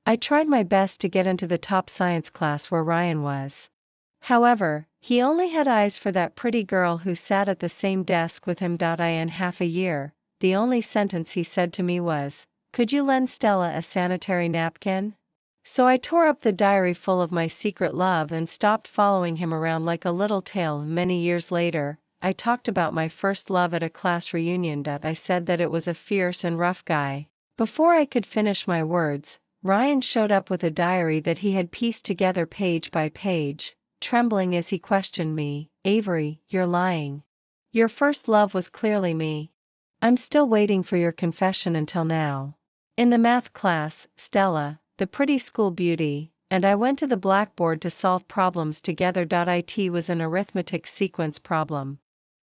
I tried my best to get into the top science class where Ryan was. However, he only had eyes for that pretty girl who sat at the same desk with him. In half a year, the only sentence he said to me was, "Could you lend Stella a sanitary napkin?" So I tore up the diary full of my secret love and stopped following him around like a little tail. Many years later, I talked about my first love at a class reunion. I said that it was a fierce and rough guy. Before I could finish my words, Ryan showed up with a diary that he had pieced together page by page, trembling as he questioned me. "Avery, you're lying. Your first love was clearly me. I'm still waiting for your confession until now." In the math class, Stella, the pretty school beauty, and I went to the blackboard to solve problems together. It was an arithmetic sequence problem.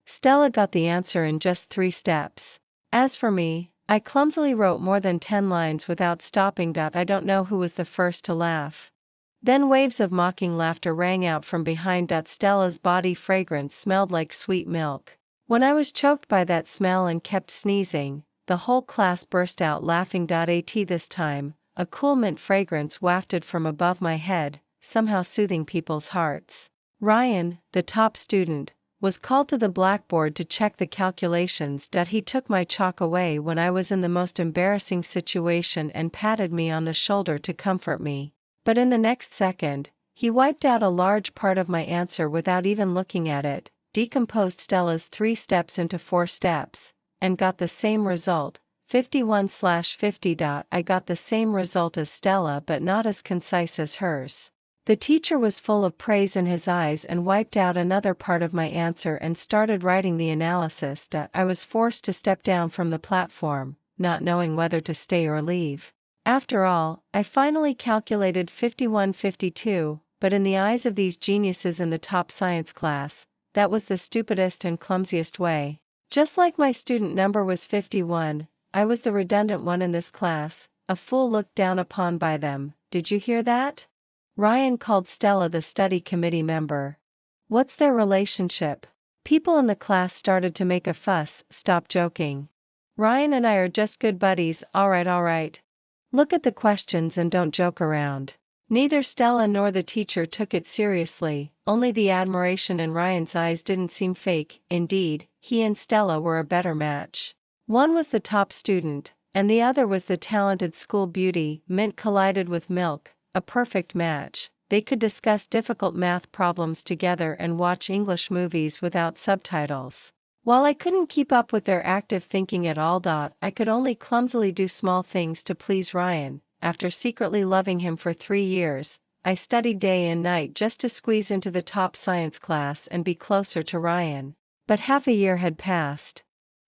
Stella got the answer in just 3 steps. As for me, I clumsily wrote more than 10 lines without stopping. I don't know who was the first to laugh. Then waves of mocking laughter rang out from behind. Stella's body fragrance smelled like sweet milk. When I was choked by that smell and kept sneezing, the whole class burst out laughing. This time, a cool mint fragrance wafted from above my head, somehow soothing people's hearts. Ryan, the top student, was called to the blackboard to check the calculations. He took my chalk away when I was in the most embarrassing situation and patted me on the shoulder to comfort me. But in the next second, he wiped out a large part of my answer without even looking at it, decomposed Stella's 3 steps into 4 steps, and got the same result, 51/50. I got the same result as Stella but not as concise as hers. The teacher was full of praise in his eyes and wiped out another part of my answer and started writing the analysis. I was forced to step down from the platform, not knowing whether to stay or leave. After all, I finally calculated 51/52, but in the eyes of these geniuses in the top science class, that was the stupidest and clumsiest way. Just like my student number was 51, I was the redundant one in this class, a fool looked down upon by them. Did you hear that? Ryan called Stella the study committee member. "What's their relationship?" People in the class started to make a fuss. "Stop joking. Ryan and I are just good buddies." All right. Look at the questions and don't joke around." Neither Stella nor the teacher took it seriously, only the admiration in Ryan's eyes didn't seem fake. Indeed, he and Stella were a better match. One was the top student, and the other was the talented school beauty. Mint collided with milk, a perfect match. They could discuss difficult math problems together and watch English movies without subtitles. While I couldn't keep up with their active thinking at all. I could only clumsily do small things to please Ryan. After secretly loving him for 3 years, I studied day and night just to squeeze into the top science class and be closer to Ryan. But half a year had passed.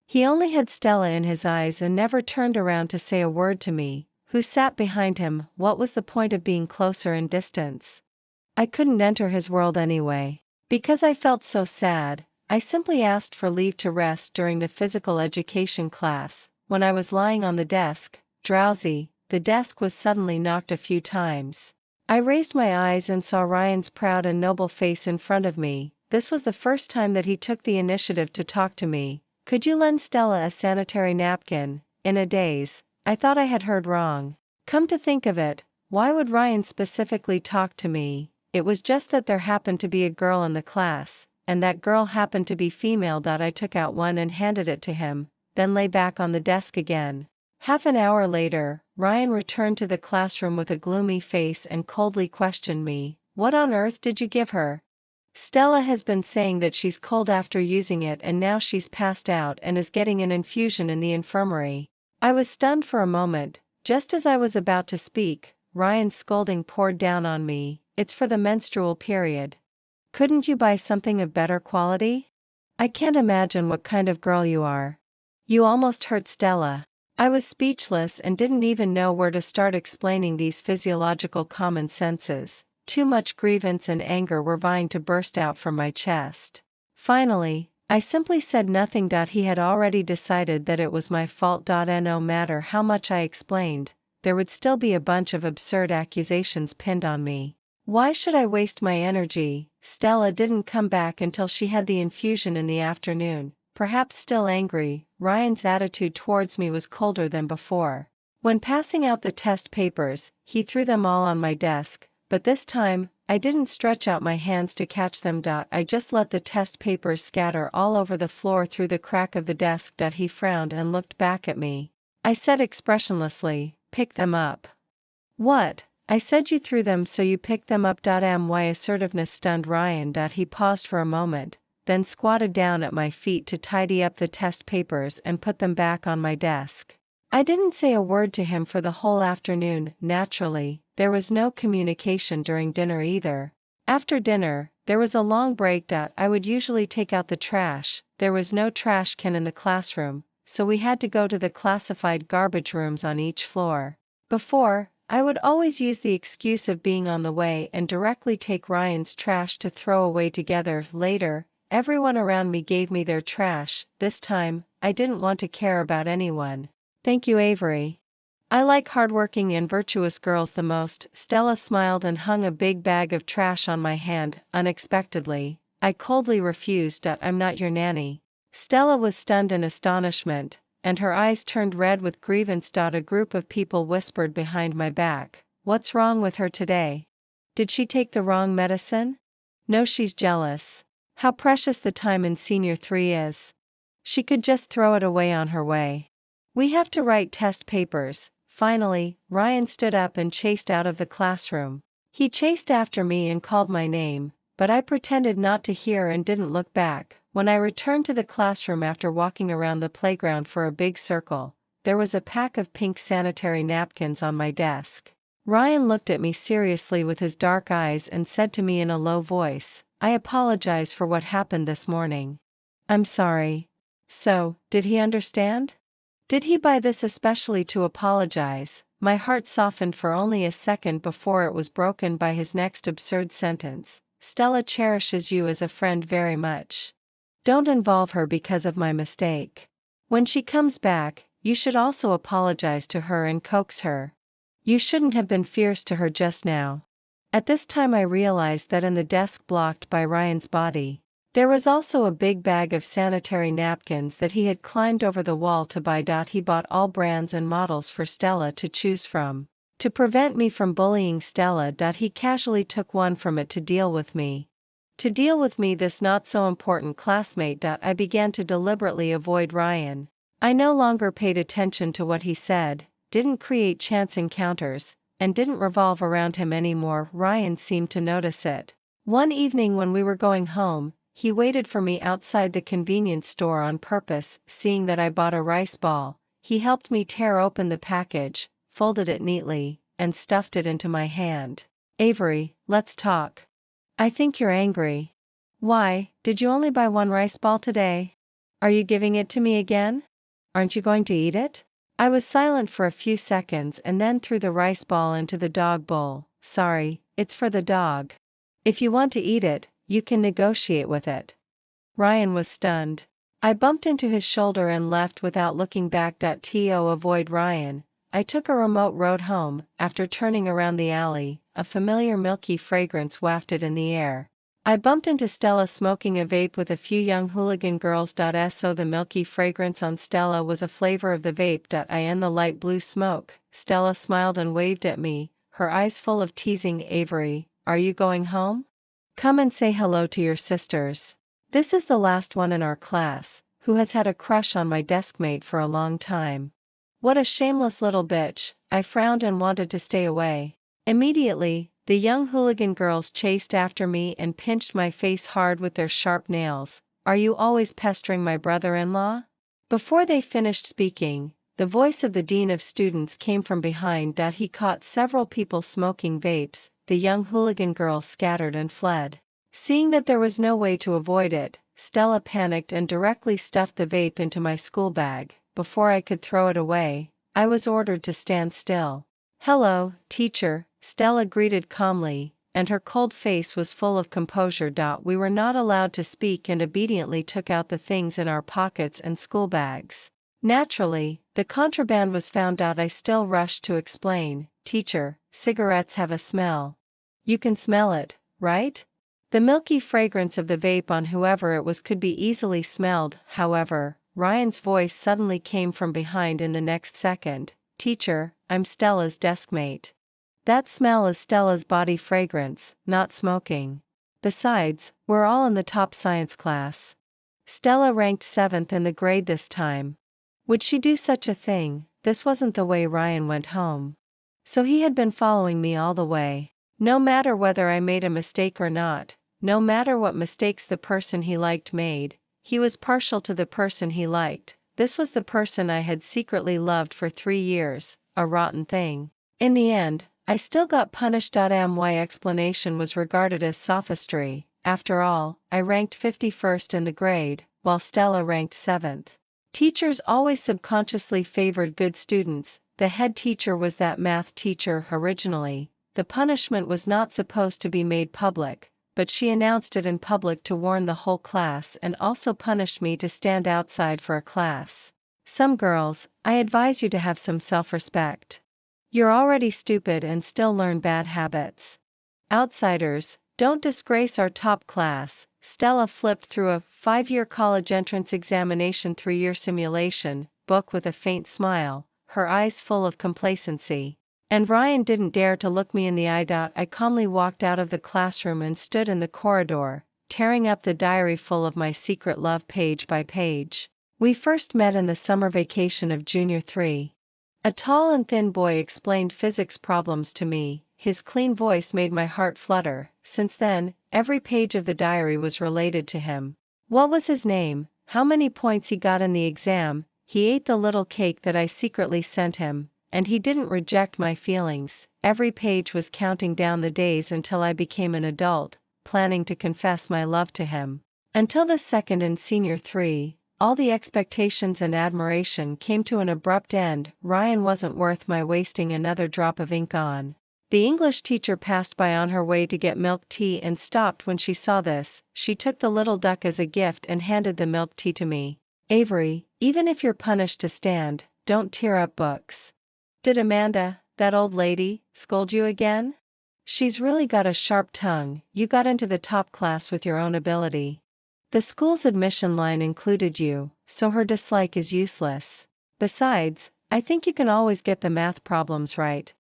He only had Stella in his eyes and never turned around to say a word to me, who sat behind him. What was the point of being closer in distance? I couldn't enter his world anyway. Because I felt so sad, I simply asked for leave to rest during the physical education class. When I was lying on the desk, drowsy, the desk was suddenly knocked a few times. I raised my eyes and saw Ryan's proud and noble face in front of me. This was the first time that he took the initiative to talk to me. "Could you lend Stella a sanitary napkin?" In a daze, I thought I had heard wrong. Come to think of it, why would Ryan specifically talk to me? It was just that there happened to be a girl in the class, and that girl happened to be female. I took out one and handed it to him, then lay back on the desk again. Half an hour later, Ryan returned to the classroom with a gloomy face and coldly questioned me. "What on earth did you give her?" "Stella has been saying that she's cold after using it and now she's passed out and is getting an infusion in the infirmary." I was stunned for a moment. Just as I was about to speak, Ryan's scolding poured down on me. "It's for the menstrual period. Couldn't you buy something of better quality? I can't imagine what kind of girl you are. You almost hurt Stella." I was speechless and didn't even know where to start explaining these physiological common senses. Too much grievance and anger were vying to burst out from my chest. Finally, I simply said nothing. He had already decided that it was my fault. No matter how much I explained, there would still be a bunch of absurd accusations pinned on me. Why should I waste my energy? Stella didn't come back until she had the infusion in the afternoon. Perhaps still angry, Ryan's attitude towards me was colder than before. When passing out the test papers, he threw them all on my desk, but this time, I didn't stretch out my hands to catch them. I just let the test papers scatter all over the floor through the crack of the desk. He frowned and looked back at me. I said expressionlessly, "Pick them up." "What?" I said. "You threw them, so you picked them up." My assertiveness stunned Ryan. He paused for a moment, then squatted down at my feet to tidy up the test papers and put them back on my desk. I didn't say a word to him for the whole afternoon. Naturally, there was no communication during dinner either. After dinner, there was a long break. I would usually take out the trash. There was no trash can in the classroom, so we had to go to the classified garbage rooms on each floor. Before, I would always use the excuse of being on the way and directly take Ryan's trash to throw away together. Later, everyone around me gave me their trash. This time, I didn't want to care about anyone. "Thank you, Avery. I like hardworking and virtuous girls the most." Stella smiled and hung a big bag of trash on my hand. Unexpectedly, I coldly refused. "I'm not your nanny." Stella was stunned in astonishment, and her eyes turned red with grievance. A group of people whispered behind my back, "What's wrong with her today? Did she take the wrong medicine? No, she's jealous. How precious the time in Senior 3 is. She could just throw it away on her way." "We have to write test papers." Finally, Ryan stood up and chased out of the classroom. He chased after me and called my name, but I pretended not to hear and didn't look back. When I returned to the classroom after walking around the playground for a big circle, there was a pack of pink sanitary napkins on my desk. Ryan looked at me seriously with his dark eyes and said to me in a low voice, "I apologize for what happened this morning." "I'm sorry." So, did he understand? Did he buy this especially to apologize? My heart softened for only a second before it was broken by his next absurd sentence. "Stella cherishes you as a friend very much. Don't involve her because of my mistake. When she comes back, you should also apologize to her and coax her. You shouldn't have been fierce to her just now." At this time I realized that in the desk blocked by Ryan's body, there was also a big bag of sanitary napkins that he had climbed over the wall to buy. He bought all brands and models for Stella to choose from. To prevent me from bullying Stella, he casually took one from it to deal with me. This not so important classmate. I began to deliberately avoid Ryan. I no longer paid attention to what he said, didn't create chance encounters, and didn't revolve around him anymore. Ryan seemed to notice it. One evening when we were going home, he waited for me outside the convenience store on purpose. Seeing that I bought a rice ball, he helped me tear open the package, folded it neatly, and stuffed it into my hand. "Avery, let's talk. I think you're angry. Why, did you only buy one rice ball today? Are you giving it to me again? Aren't you going to eat it?" I was silent for a few seconds and then threw the rice ball into the dog bowl. "Sorry, it's for the dog. If you want to eat it, you can negotiate with it." Ryan was stunned. I bumped into his shoulder and left without looking back. To avoid Ryan, I took a remote road home. After turning around the alley, a familiar milky fragrance wafted in the air. I bumped into Stella smoking a vape with a few young hooligan girls. So the milky fragrance on Stella was a flavor of the vape. In the light blue smoke, Stella smiled and waved at me, her eyes full of teasing. "Avery, are you going home? Come and say hello to your sisters. This is the last one in our class who has had a crush on my deskmate for a long time." What a shameless little bitch. I frowned and wanted to stay away. Immediately, the young hooligan girls chased after me and pinched my face hard with their sharp nails. "Are you always pestering my brother-in-law?" Before they finished speaking, the voice of the dean of students came from behind. He caught several people smoking vapes. The young hooligan girls scattered and fled. Seeing that there was no way to avoid it, Stella panicked and directly stuffed the vape into my school bag. Before I could throw it away, I was ordered to stand still. "Hello, teacher," Stella greeted calmly, and her cold face was full of composure. We were not allowed to speak and obediently took out the things in our pockets and school bags. Naturally, the contraband was found out. I still rushed to explain, "Teacher, cigarettes have a smell. You can smell it, right?" The milky fragrance of the vape on whoever it was could be easily smelled. However, Ryan's voice suddenly came from behind in the next second. "Teacher, I'm Stella's deskmate." That smell is Stella's body fragrance, not smoking. Besides, we're all in the top science class. Stella ranked 7th in the grade this time. Would she do such a thing? This wasn't the way Ryan went home. So he had been following me all the way. No matter whether I made a mistake or not, no matter what mistakes the person he liked made, he was partial to the person he liked. This was the person I had secretly loved for 3 years, a rotten thing. In the end, I still got punished. My explanation was regarded as sophistry. After all, I ranked 51st in the grade, while Stella ranked 7th. Teachers always subconsciously favored good students. The head teacher was that math teacher originally. The punishment was not supposed to be made public, but she announced it in public to warn the whole class and also punished me to stand outside for a class. Some girls, I advise you to have some self-respect. You're already stupid and still learn bad habits. Outsiders, don't disgrace our top class. Stella flipped through a 5-year college entrance examination 3-year simulation book with a faint smile, her eyes full of complacency. And Ryan didn't dare to look me in the eye. I calmly walked out of the classroom and stood in the corridor, tearing up the diary full of my secret love page by page. We first met in the summer vacation of junior 3. A tall and thin boy explained physics problems to me. His clean voice made my heart flutter. Since then, every page of the diary was related to him. What was his name? How many points he got in the exam? He ate the little cake that I secretly sent him, and he didn't reject my feelings. Every page was counting down the days until I became an adult, planning to confess my love to him. Until the second in senior 3, all the expectations and admiration came to an abrupt end. Ryan wasn't worth my wasting another drop of ink on. The English teacher passed by on her way to get milk tea and stopped when she saw this. She took the little duck as a gift and handed the milk tea to me. "Avery, even if you're punished to stand, don't tear up books." "Did Amanda, that old lady, scold you again?" "She's really got a sharp tongue. You got into the top class with your own ability. The school's admission line included you, so her dislike is useless. Besides, I think you can always get the math problems right.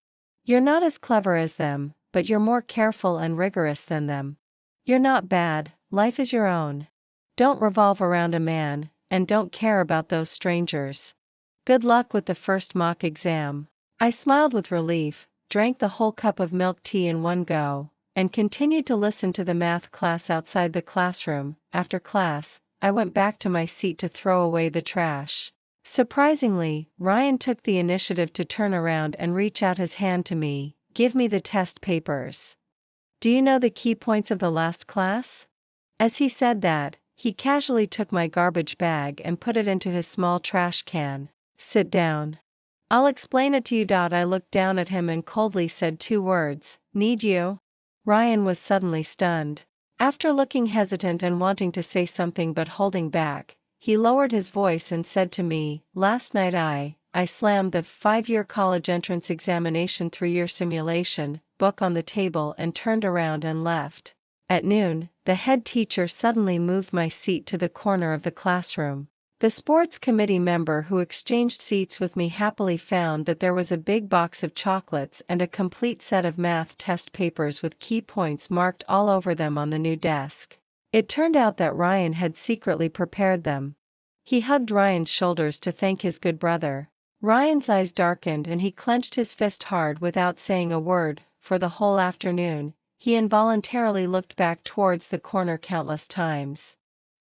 You're not as clever as them, but you're more careful and rigorous than them. You're not bad, life is your own. Don't revolve around a man, and don't care about those strangers. Good luck with the first mock exam." I smiled with relief, drank the whole cup of milk tea in one go, and continued to listen to the math class outside the classroom. After class, I went back to my seat to throw away the trash. Surprisingly, Ryan took the initiative to turn around and reach out his hand to me. "Give me the test papers. Do you know the key points of the last class?" As he said that, he casually took my garbage bag and put it into his small trash can. "Sit down. I'll explain it to you." I looked down at him and coldly said 2 words, "Need you?" Ryan was suddenly stunned. After looking hesitant and wanting to say something but holding back, he lowered his voice and said to me, "Last night I slammed the 5-year college entrance examination 3-year simulation book on the table and turned around and left." At noon, the head teacher suddenly moved my seat to the corner of the classroom. The sports committee member who exchanged seats with me happily found that there was a big box of chocolates and a complete set of math test papers with key points marked all over them on the new desk. It turned out that Ryan had secretly prepared them. He hugged Ryan's shoulders to thank his good brother. Ryan's eyes darkened and he clenched his fist hard without saying a word. For the whole afternoon, he involuntarily looked back towards the corner countless times.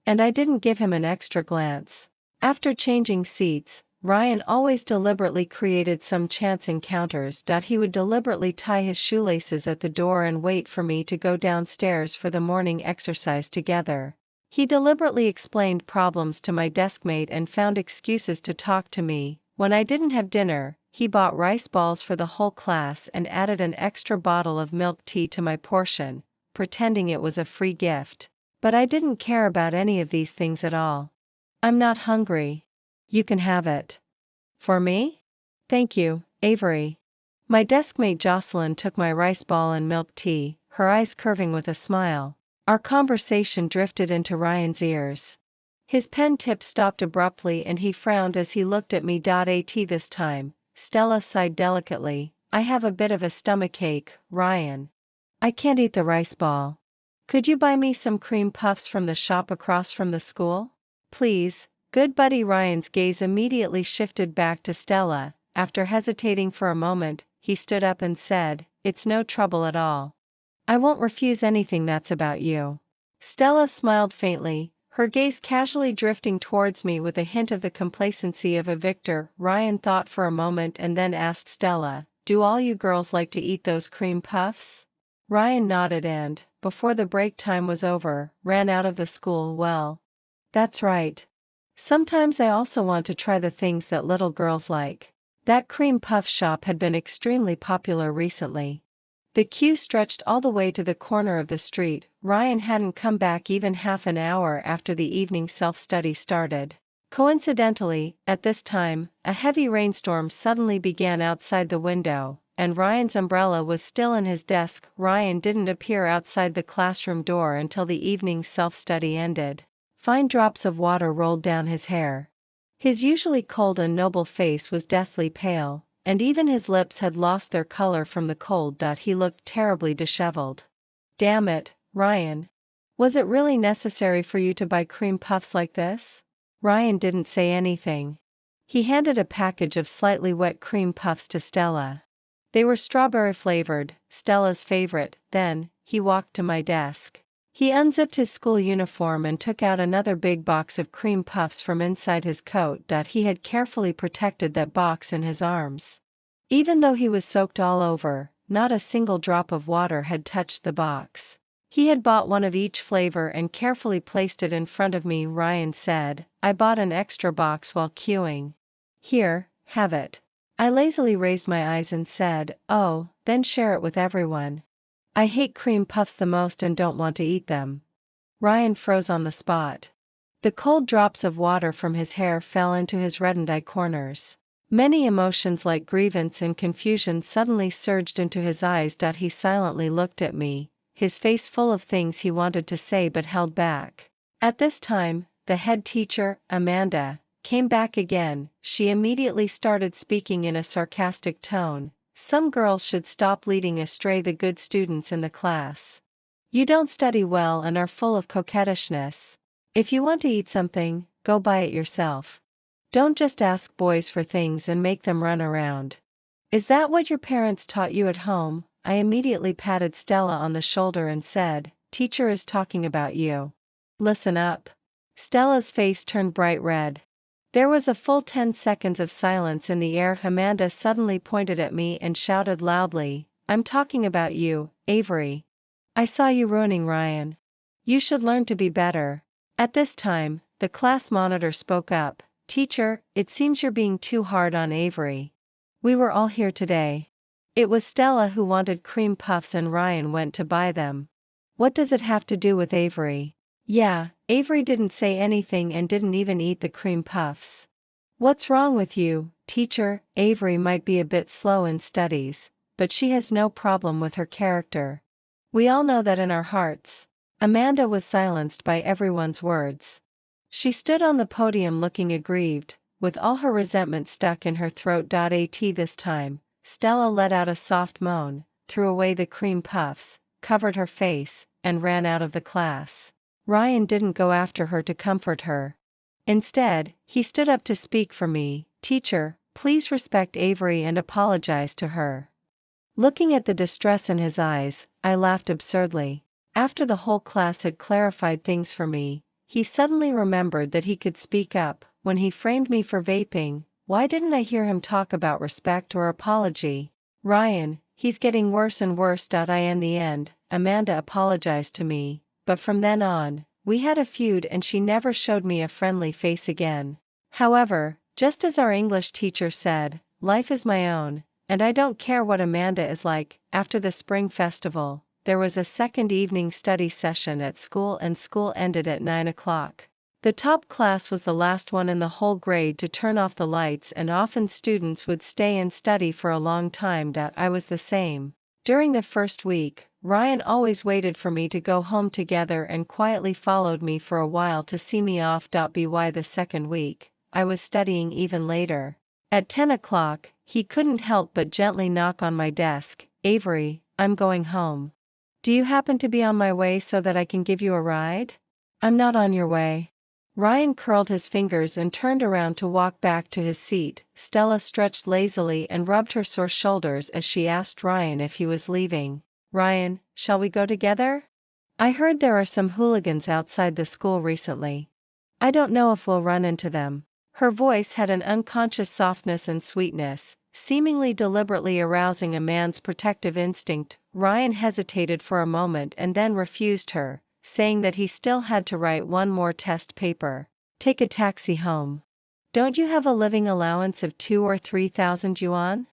And I didn't give him an extra glance. After changing seats, Ryan always deliberately created some chance encounters. He would deliberately tie his shoelaces at the door and wait for me to go downstairs for the morning exercise together. He deliberately explained problems to my deskmate and found excuses to talk to me. When I didn't have dinner, he bought rice balls for the whole class and added an extra bottle of milk tea to my portion, pretending it was a free gift. But I didn't care about any of these things at all. "I'm not hungry. You can have it." "For me?" "Thank you, Avery." My deskmate Jocelyn took my rice ball and milk tea, her eyes curving with a smile. Our conversation drifted into Ryan's ears. His pen tip stopped abruptly and he frowned as he looked at me. At this time, Stella sighed delicately. I have a bit of a stomachache, Ryan. I can't eat the rice ball. Could you buy me some cream puffs from the shop across from the school? Please, good buddy. Ryan's gaze immediately shifted back to Stella. After hesitating for a moment, he stood up and said, "It's no trouble at all. I won't refuse anything that's about you." Stella smiled faintly, her gaze casually drifting towards me with a hint of the complacency of a victor. Ryan thought for a moment and then asked Stella, "Do all you girls like to eat those cream puffs?" Ryan nodded and, before the break time was over, ran out of the school. Well, that's right. Sometimes I also want to try the things that little girls like. That cream puff shop had been extremely popular recently. The queue stretched all the way to the corner of the street. Ryan hadn't come back even half an hour after the evening self-study started. Coincidentally, at this time, a heavy rainstorm suddenly began outside the window, and Ryan's umbrella was still in his desk. Ryan didn't appear outside the classroom door until the evening self-study ended. Fine drops of water rolled down his hair. His usually cold and noble face was deathly pale, and even his lips had lost their color from the cold. He looked terribly disheveled. Damn it, Ryan. Was it really necessary for you to buy cream puffs like this? Ryan didn't say anything. He handed a package of slightly wet cream puffs to Stella. They were strawberry flavored, Stella's favorite. Then, he walked to my desk. He unzipped his school uniform and took out another big box of cream puffs from inside his coat. He had carefully protected that box in his arms. Even though he was soaked all over, not a single drop of water had touched the box. He had bought one of each flavor and carefully placed it in front of me. Ryan said, "I bought an extra box while queuing. Here, have it." I lazily raised my eyes and said, "Oh, then share it with everyone. I hate cream puffs the most and don't want to eat them." Ryan froze on the spot. The cold drops of water from his hair fell into his reddened eye corners. Many emotions like grievance and confusion suddenly surged into his eyes. He silently looked at me, his face full of things he wanted to say but held back. At this time, the head teacher, Amanda, came back again. She immediately started speaking in a sarcastic tone. "Some girls should stop leading astray the good students in the class. You don't study well and are full of coquettishness. If you want to eat something, go buy it yourself. Don't just ask boys for things and make them run around. Is that what your parents taught you at home?" I immediately patted Stella on the shoulder and said, "Teacher is talking about you. Listen up." Stella's face turned bright red. There was a full 10 seconds of silence in the air. Amanda suddenly pointed at me and shouted loudly, "I'm talking about you, Avery. I saw you ruining Ryan. You should learn to be better." At this time, the class monitor spoke up, "Teacher, it seems you're being too hard on Avery. We were all here today. It was Stella who wanted cream puffs and Ryan went to buy them. What does it have to do with Avery?" "Yeah, Avery didn't say anything and didn't even eat the cream puffs. What's wrong with you, teacher? Avery might be a bit slow in studies, but she has no problem with her character. We all know that in our hearts." Amanda was silenced by everyone's words. She stood on the podium looking aggrieved, with all her resentment stuck in her throat. This time, Stella let out a soft moan, threw away the cream puffs, covered her face, and ran out of the class. Ryan didn't go after her to comfort her. Instead, he stood up to speak for me. "Teacher, please respect Avery and apologize to her." Looking at the distress in his eyes, I laughed absurdly. After the whole class had clarified things for me, he suddenly remembered that he could speak up. When he framed me for vaping, why didn't I hear him talk about respect or apology? "Ryan, he's getting worse and worse." In the end, Amanda apologized to me, but from then on, we had a feud and she never showed me a friendly face again. However, just as our English teacher said, life is my own, and I don't care what Amanda is like. After the spring festival, there was a second evening study session at school and school ended at 9 o'clock. The top class was the last one in the whole grade to turn off the lights and often students would stay and study for a long time. I was the same. During the first week, Ryan always waited for me to go home together and quietly followed me for a while to see me off. By the second week, I was studying even later. At 10 o'clock, he couldn't help but gently knock on my desk. Avery, I'm going home. Do you happen to be on my way so that I can give you a ride? I'm not on your way. Ryan curled his fingers and turned around to walk back to his seat. Stella stretched lazily and rubbed her sore shoulders as she asked Ryan if he was leaving. Ryan, shall we go together? I heard there are some hooligans outside the school recently. I don't know if we'll run into them. Her voice had an unconscious softness and sweetness, seemingly deliberately arousing a man's protective instinct. Ryan hesitated for a moment and then refused her, saying that he still had to write one more test paper. Take a taxi home. Don't you have a living allowance of 2 or 3,000 yuan?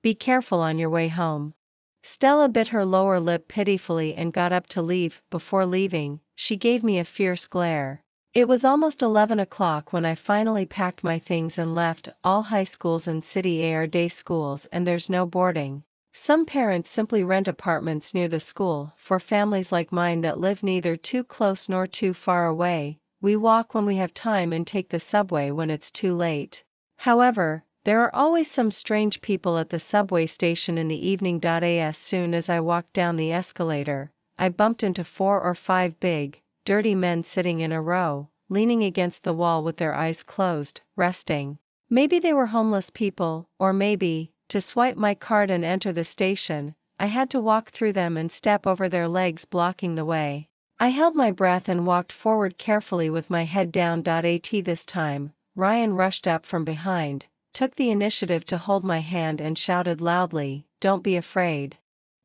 Be careful on your way home. Stella bit her lower lip pitifully and got up to leave. Before leaving, she gave me a fierce glare. It was almost 11 o'clock when I finally packed my things and left. All high schools and city are day schools and there's no boarding. Some parents simply rent apartments near the school. For families like mine that live neither too close nor too far away, we walk when we have time and take the subway when it's too late. However, there are always some strange people at the subway station in the evening. As soon as I walked down the escalator, I bumped into 4 or 5 big, dirty men sitting in a row, leaning against the wall with their eyes closed, resting. Maybe they were homeless people, or maybe, to swipe my card and enter the station, I had to walk through them and step over their legs blocking the way. I held my breath and walked forward carefully with my head down. This time, Ryan rushed up from behind, took the initiative to hold my hand and shouted loudly, "Don't be afraid.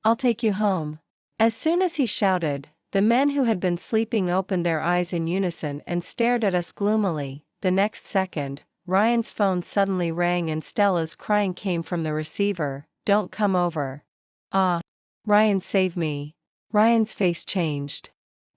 I'll take you home." As soon as he shouted, the men who had been sleeping opened their eyes in unison and stared at us gloomily. The next second, Ryan's phone suddenly rang and Stella's crying came from the receiver, "Don't come over." Ah! Ryan, save me. Ryan's face changed.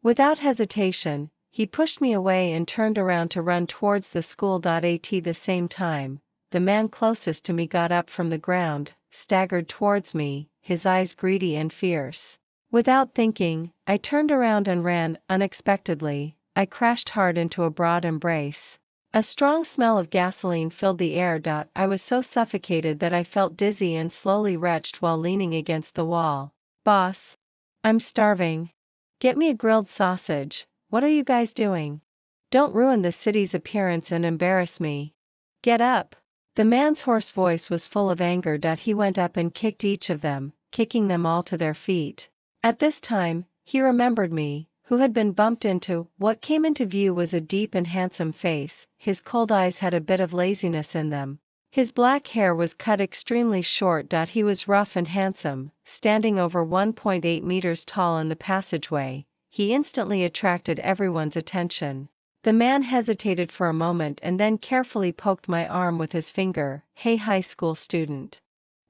Without hesitation, he pushed me away and turned around to run towards the school. At the same time, the man closest to me got up from the ground, staggered towards me, his eyes greedy and fierce. Without thinking, I turned around and ran. Unexpectedly, I crashed hard into a broad embrace. A strong smell of gasoline filled the air. I was so suffocated that I felt dizzy and slowly retched while leaning against the wall. "Boss, I'm starving. Get me a grilled sausage. What are you guys doing? Don't ruin the city's appearance and embarrass me. Get up." The man's hoarse voice was full of anger. He went up and kicked each of them, kicking them all to their feet. At this time, he remembered me, who had been bumped into. What came into view was a deep and handsome face. His cold eyes had a bit of laziness in them. His black hair was cut extremely short. He was rough and handsome, standing over 1.8 meters tall in the passageway. He instantly attracted everyone's attention. The man hesitated for a moment and then carefully poked my arm with his finger. "Hey, high school student.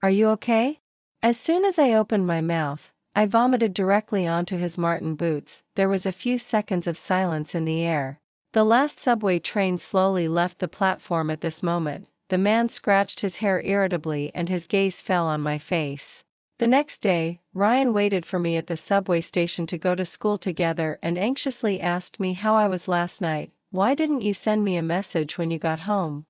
Are you okay?" As soon as I opened my mouth, I vomited directly onto his Martin boots. There was a few seconds of silence in the air. The last subway train slowly left the platform at this moment. The man scratched his hair irritably and his gaze fell on my face. The next day, Ryan waited for me at the subway station to go to school together and anxiously asked me how I was last night. "Why didn't you send me a message when you got home?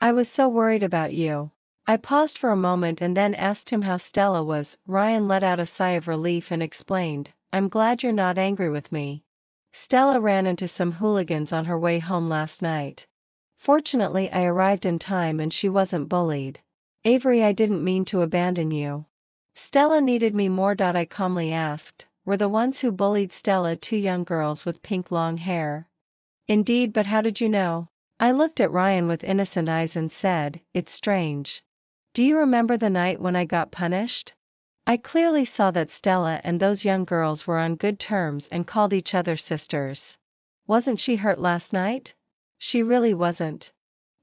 I was so worried about you." I paused for a moment and then asked him how Stella was. Ryan let out a sigh of relief and explained, "I'm glad you're not angry with me. Stella ran into some hooligans on her way home last night. Fortunately I arrived in time and she wasn't bullied. Avery, I didn't mean to abandon you." "Stella needed me more." I calmly asked, "Were the ones who bullied Stella 2 young girls with pink long hair?" "Indeed, but how did you know?" I looked at Ryan with innocent eyes and said, "It's strange. Do you remember the night when I got punished? I clearly saw that Stella and those young girls were on good terms and called each other sisters. Wasn't she hurt last night?" "She really wasn't."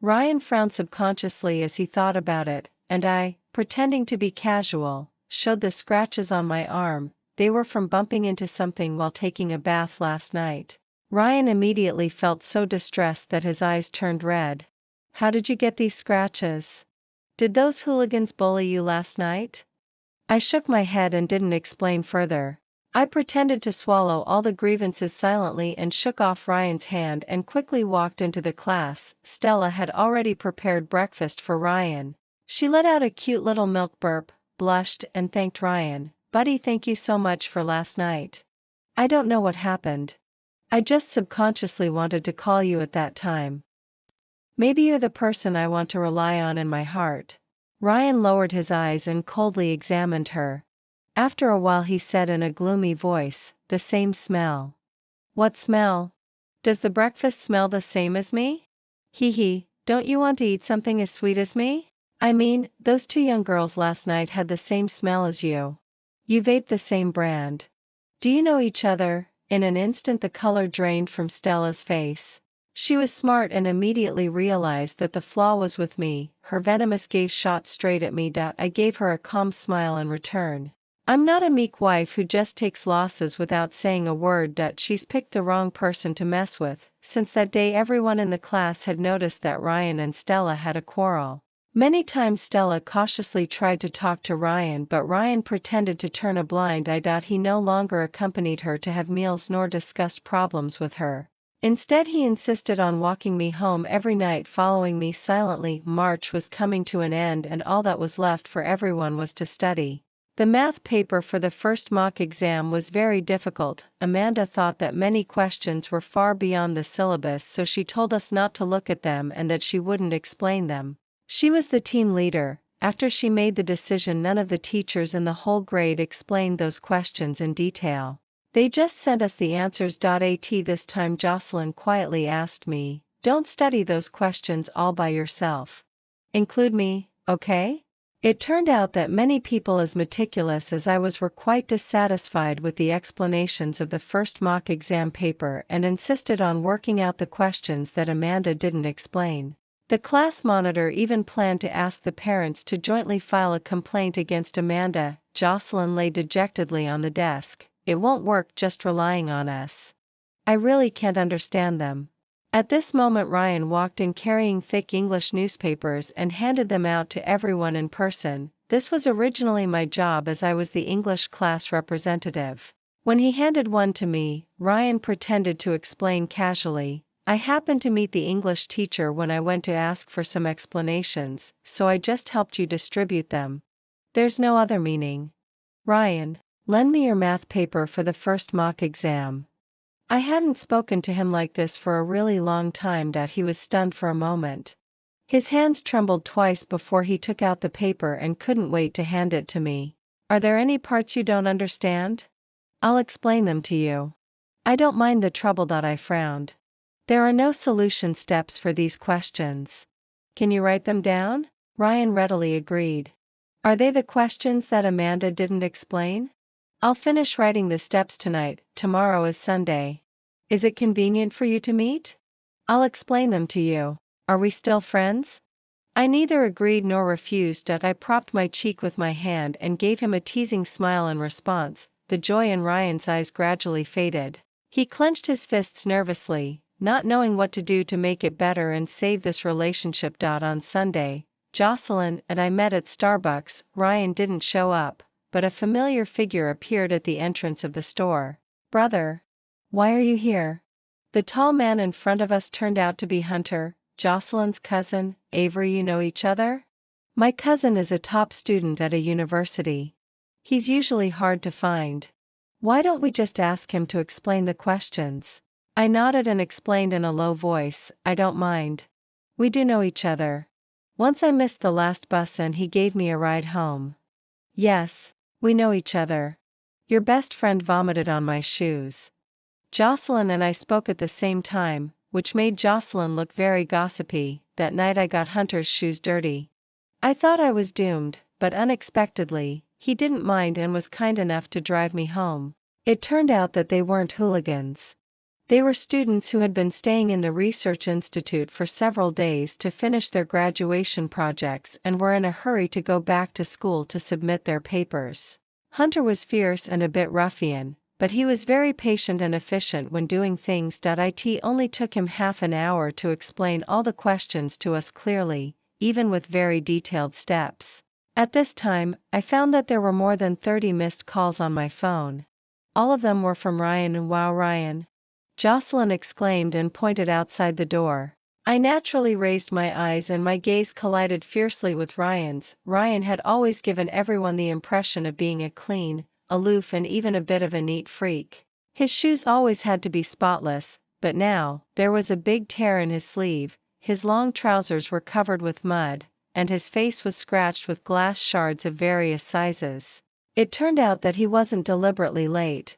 Ryan frowned subconsciously as he thought about it, and I, pretending to be casual, showed the scratches on my arm. They were from bumping into something while taking a bath last night. Ryan immediately felt so distressed that his eyes turned red. "How did you get these scratches? Did those hooligans bully you last night?" I shook my head and didn't explain further. I pretended to swallow all the grievances silently and shook off Ryan's hand and quickly walked into the class. Stella had already prepared breakfast for Ryan. She let out a cute little milk burp, blushed, and thanked Ryan. "Buddy, thank you so much for last night. I don't know what happened. I just subconsciously wanted to call you at that time. Maybe you're the person I want to rely on in my heart." Ryan lowered his eyes and coldly examined her. After a while he said in a gloomy voice, "The same smell." "What smell? Does the breakfast smell the same as me?" "Hee hee, don't you want to eat something as sweet as me? I mean, those two young girls last night had the same smell as you. You vape the same brand. Do you know each other?" In an instant the color drained from Stella's face. She was smart and immediately realized that the flaw was with me. Her venomous gaze shot straight at me. I gave her a calm smile in return. I'm not a meek wife who just takes losses without saying a word. She's picked the wrong person to mess with. Since that day everyone in the class had noticed that Ryan and Stella had a quarrel. Many times Stella cautiously tried to talk to Ryan, but Ryan pretended to turn a blind eye. He no longer accompanied her to have meals nor discussed problems with her. Instead he insisted on walking me home every night, following me silently. March was coming to an end and all that was left for everyone was to study. The math paper for the first mock exam was very difficult. Amanda thought that many questions were far beyond the syllabus, so she told us not to look at them and that she wouldn't explain them. She was the team leader. After she made the decision, none of the teachers in the whole grade explained those questions in detail. They just sent us the answers. This time Jocelyn quietly asked me, "Don't study those questions all by yourself. Include me, okay?" It turned out that many people as meticulous as I was were quite dissatisfied with the explanations of the first mock exam paper and insisted on working out the questions that Amanda didn't explain. The class monitor even planned to ask the parents to jointly file a complaint against Amanda. Jocelyn lay dejectedly on the desk. "It won't work just relying on us. I really can't understand them." At this moment Ryan walked in carrying thick English newspapers and handed them out to everyone in person. This was originally my job as I was the English class representative. When he handed one to me, Ryan pretended to explain casually, "I happened to meet the English teacher when I went to ask for some explanations, so I just helped you distribute them. There's no other meaning." "Ryan, lend me your math paper for the first mock exam." I hadn't spoken to him like this for a really long time. He was stunned for a moment. His hands trembled twice before he took out the paper and couldn't wait to hand it to me. "Are there any parts you don't understand? I'll explain them to you. I don't mind the trouble." I frowned. "There are no solution steps for these questions. Can you write them down?" Ryan readily agreed. "Are they the questions that Amanda didn't explain?" "I'll finish writing the steps tonight. Tomorrow is Sunday. Is it convenient for you to meet? I'll explain them to you. Are we still friends?" I neither agreed nor refused. I propped my cheek with my hand and gave him a teasing smile in response. The joy in Ryan's eyes gradually faded. He clenched his fists nervously, not knowing what to do to make it better and save this relationship. On Sunday, Jocelyn and I met at Starbucks. Ryan didn't show up, but a familiar figure appeared at the entrance of the store. "Brother, why are you here?" The tall man in front of us turned out to be Hunter, Jocelyn's cousin. "Avery, you know each other?" "My cousin is a top student at a university. He's usually hard to find. Why don't we just ask him to explain the questions?" I nodded and explained in a low voice, "I don't mind. We do know each other. Once I missed the last bus and he gave me a ride home." "Yes, we know each other. Your best friend vomited on my shoes." Jocelyn and I spoke at the same time, which made Jocelyn look very gossipy. That night I got Hunter's shoes dirty. I thought I was doomed, but unexpectedly, he didn't mind and was kind enough to drive me home. It turned out that they weren't hooligans. They were students who had been staying in the research institute for several days to finish their graduation projects and were in a hurry to go back to school to submit their papers. Hunter was fierce and a bit ruffian, but he was very patient and efficient when doing things. It only took him half an hour to explain all the questions to us clearly, even with very detailed steps. At this time, I found that there were more than 30 missed calls on my phone. All of them were from Ryan, and wow, Ryan! Jocelyn exclaimed and pointed outside the door. I naturally raised my eyes and my gaze collided fiercely with Ryan's. Ryan had always given everyone the impression of being a clean, aloof and even a bit of a neat freak. His shoes always had to be spotless, but now, there was a big tear in his sleeve, his long trousers were covered with mud, and his face was scratched with glass shards of various sizes. It turned out that he wasn't deliberately late.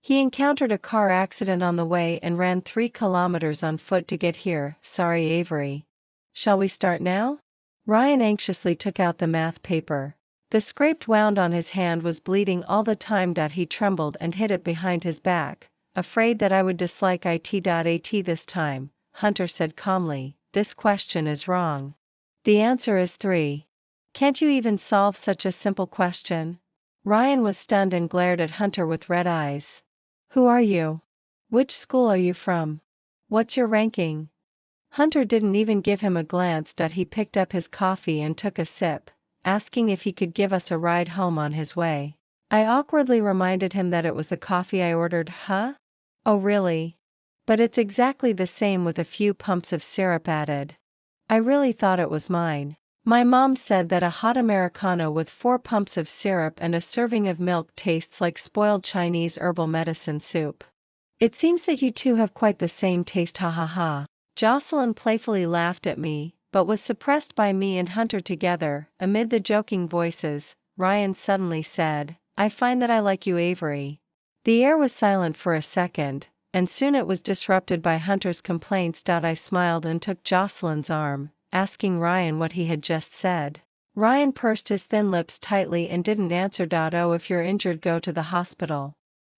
He encountered a car accident on the way and ran 3 kilometers on foot to get here. Sorry, Avery. Shall we start now? Ryan anxiously took out the math paper. The scraped wound on his hand was bleeding all the time. He trembled and hid it behind his back, afraid that I would dislike it.at this time. Hunter said calmly, this question is wrong. The answer is 3. Can't you even solve such a simple question? Ryan was stunned and glared at Hunter with red eyes. Who are you? Which school are you from? What's your ranking? Hunter didn't even give him a glance. He picked up his coffee and took a sip, asking if he could give us a ride home on his way. I awkwardly reminded him that it was the coffee I ordered. Huh? Oh really? But it's exactly the same with a few pumps of syrup added. I really thought it was mine. My mom said that a hot Americano with 4 pumps of syrup and a serving of milk tastes like spoiled Chinese herbal medicine soup. It seems that you two have quite the same taste, ha ha ha. Jocelyn playfully laughed at me, but was suppressed by me and Hunter together. Amid the joking voices, Ryan suddenly said, I find that I like you, Avery. The air was silent for a second, and soon it was disrupted by Hunter's complaints. I smiled and took Jocelyn's arm, asking Ryan what he had just said. Ryan pursed his thin lips tightly and didn't answer. Oh, if you're injured, go to the hospital.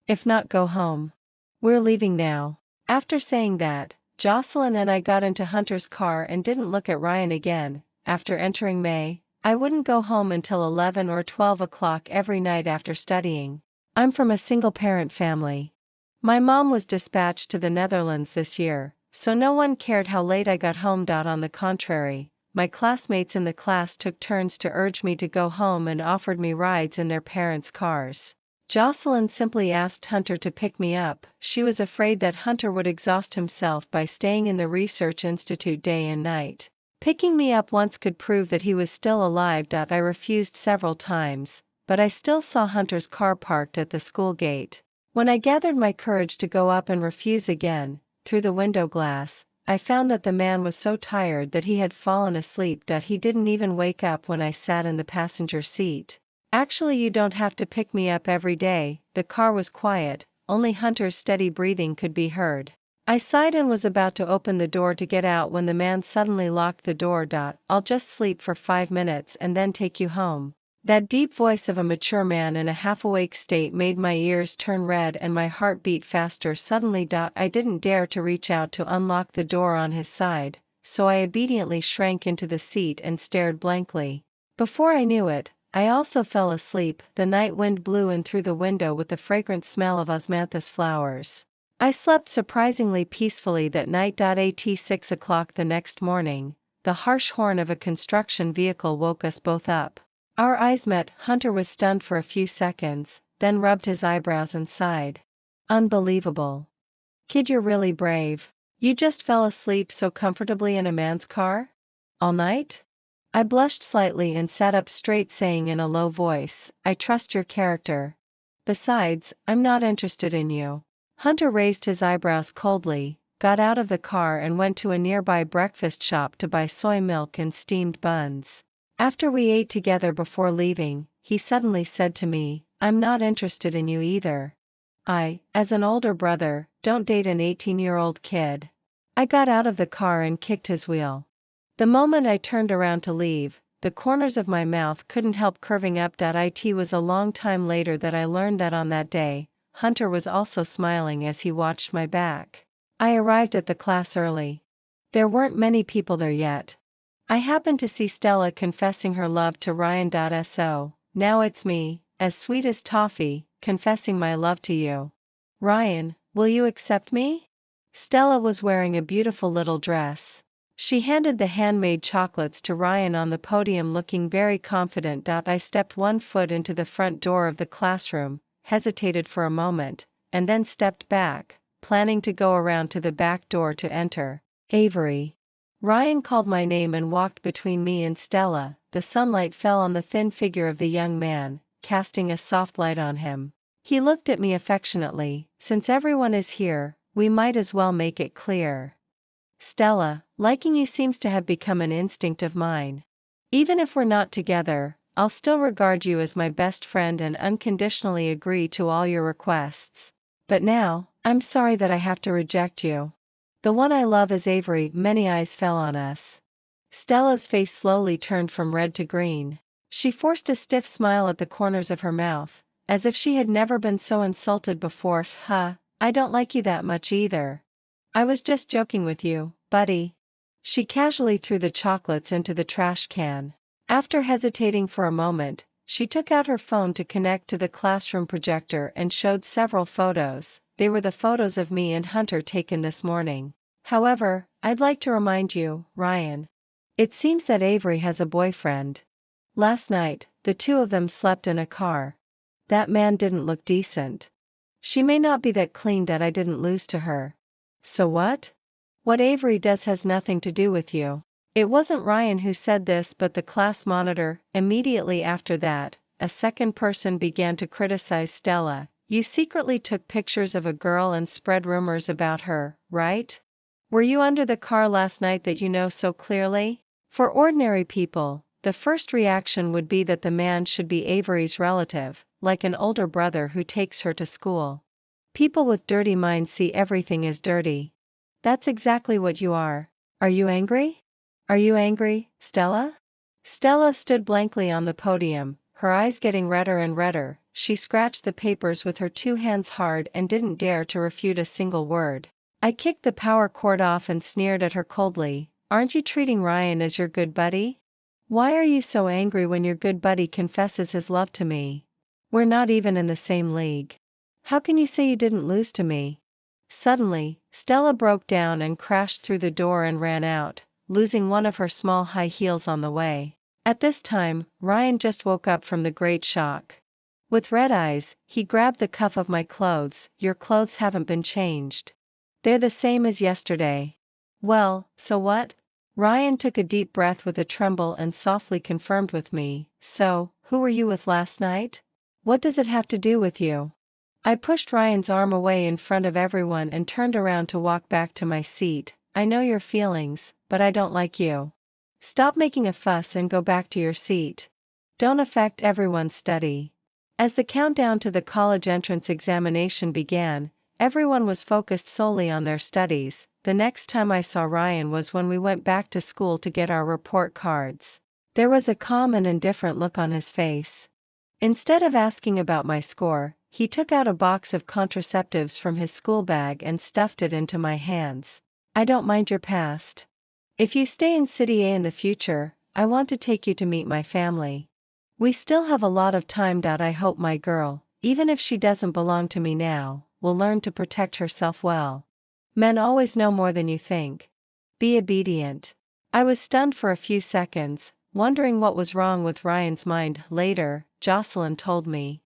If not, go home. We're leaving now. After saying that, Jocelyn and I got into Hunter's car and didn't look at Ryan again. After entering May, I wouldn't go home until 11 or 12 o'clock every night after studying. I'm from a single-parent family. My mom was dispatched to the Netherlands this year, so no one cared how late I got home. On the contrary, my classmates in the class took turns to urge me to go home and offered me rides in their parents' cars. Jocelyn simply asked Hunter to pick me up. She was afraid that Hunter would exhaust himself by staying in the research institute day and night. Picking me up once could prove that he was still alive. I refused several times, but I still saw Hunter's car parked at the school gate. When I gathered my courage to go up and refuse again, through the window glass, I found that the man was so tired that he had fallen asleep. He didn't even wake up when I sat in the passenger seat. Actually, you don't have to pick me up every day. The car was quiet, only Hunter's steady breathing could be heard. I sighed and was about to open the door to get out when the man suddenly locked the door. I'll just sleep for 5 minutes and then take you home. That deep voice of a mature man in a half-awake state made my ears turn red and my heart beat faster. Suddenly, I didn't dare to reach out to unlock the door on his side, so I obediently shrank into the seat and stared blankly. Before I knew it, I also fell asleep. The night wind blew in through the window with the fragrant smell of osmanthus flowers. I slept surprisingly peacefully that night. At 6 o'clock the next morning, the harsh horn of a construction vehicle woke us both up. Our eyes met. Hunter was stunned for a few seconds, then rubbed his eyebrows and sighed. Unbelievable. Kid, you're really brave. You just fell asleep so comfortably in a man's car? All night? I blushed slightly and sat up straight, saying in a low voice, I trust your character. Besides, I'm not interested in you. Hunter raised his eyebrows coldly, got out of the car and went to a nearby breakfast shop to buy soy milk and steamed buns. After we ate together before leaving, he suddenly said to me, I'm not interested in you either. I, as an older brother, don't date an 18-year-old kid. I got out of the car and kicked his wheel. The moment I turned around to leave, the corners of my mouth couldn't help curving up. It was a long time later that I learned that on that day, Hunter was also smiling as he watched my back. I arrived at the class early. There weren't many people there yet. I happened to see Stella confessing her love to Ryan. So, now it's me, as sweet as toffee, confessing my love to you. Ryan, will you accept me? Stella was wearing a beautiful little dress. She handed the handmade chocolates to Ryan on the podium looking very confident. I stepped one foot into the front door of the classroom, hesitated for a moment, and then stepped back, planning to go around to the back door to enter. Avery. Ryan called my name and walked between me and Stella. The sunlight fell on the thin figure of the young man, casting a soft light on him. He looked at me affectionately. Since everyone is here, we might as well make it clear. Stella, liking you seems to have become an instinct of mine. Even if we're not together, I'll still regard you as my best friend and unconditionally agree to all your requests. But now, I'm sorry that I have to reject you. The one I love is Avery. Many eyes fell on us. Stella's face slowly turned from red to green. She forced a stiff smile at the corners of her mouth, as if she had never been so insulted before. I don't like you that much either. I was just joking with you, buddy. She casually threw the chocolates into the trash can. After hesitating for a moment, she took out her phone to connect to the classroom projector and showed several photos. They were the photos of me and Hunter taken this morning. However, I'd like to remind you, Ryan. It seems that Avery has a boyfriend. Last night, the two of them slept in a car. That man didn't look decent. She may not be that clean that I didn't lose to her. So what? What Avery does has nothing to do with you. It wasn't Ryan who said this but the class monitor. Immediately after that, a second person began to criticize Stella. You secretly took pictures of a girl and spread rumors about her, right? Were you under the car last night that you know so clearly? For ordinary people, the first reaction would be that the man should be Avery's relative, like an older brother who takes her to school. People with dirty minds see everything as dirty. That's exactly what you are. Are you angry? Are you angry, Stella? Stella stood blankly on the podium, her eyes getting redder and redder. She scratched the papers with her two hands hard and didn't dare to refute a single word. I kicked the power cord off and sneered at her coldly. Aren't you treating Ryan as your good buddy? Why are you so angry when your good buddy confesses his love to me? We're not even in the same league. How can you say you didn't lose to me? Suddenly, Stella broke down and crashed through the door and ran out, losing one of her small high heels on the way. At this time, Ryan just woke up from the great shock. With red eyes, he grabbed the cuff of my clothes. Your clothes haven't been changed. They're the same as yesterday. Well, so what? Ryan took a deep breath with a tremble and softly confirmed with me. So, who were you with last night? What does it have to do with you? I pushed Ryan's arm away in front of everyone and turned around to walk back to my seat. I know your feelings, but I don't like you. Stop making a fuss and go back to your seat. Don't affect everyone's study. As the countdown to the college entrance examination began, everyone was focused solely on their studies. The next time I saw Ryan was when we went back to school to get our report cards. There was a calm and indifferent look on his face. Instead of asking about my score, he took out a box of contraceptives from his school bag and stuffed it into my hands. I don't mind your past. If you stay in City A in the future, I want to take you to meet my family. We still have a lot of time. I hope my girl, even if she doesn't belong to me now, will learn to protect herself well. Men always know more than you think. Be obedient. I was stunned for a few seconds, wondering what was wrong with Ryan's mind. Later, Jocelyn told me.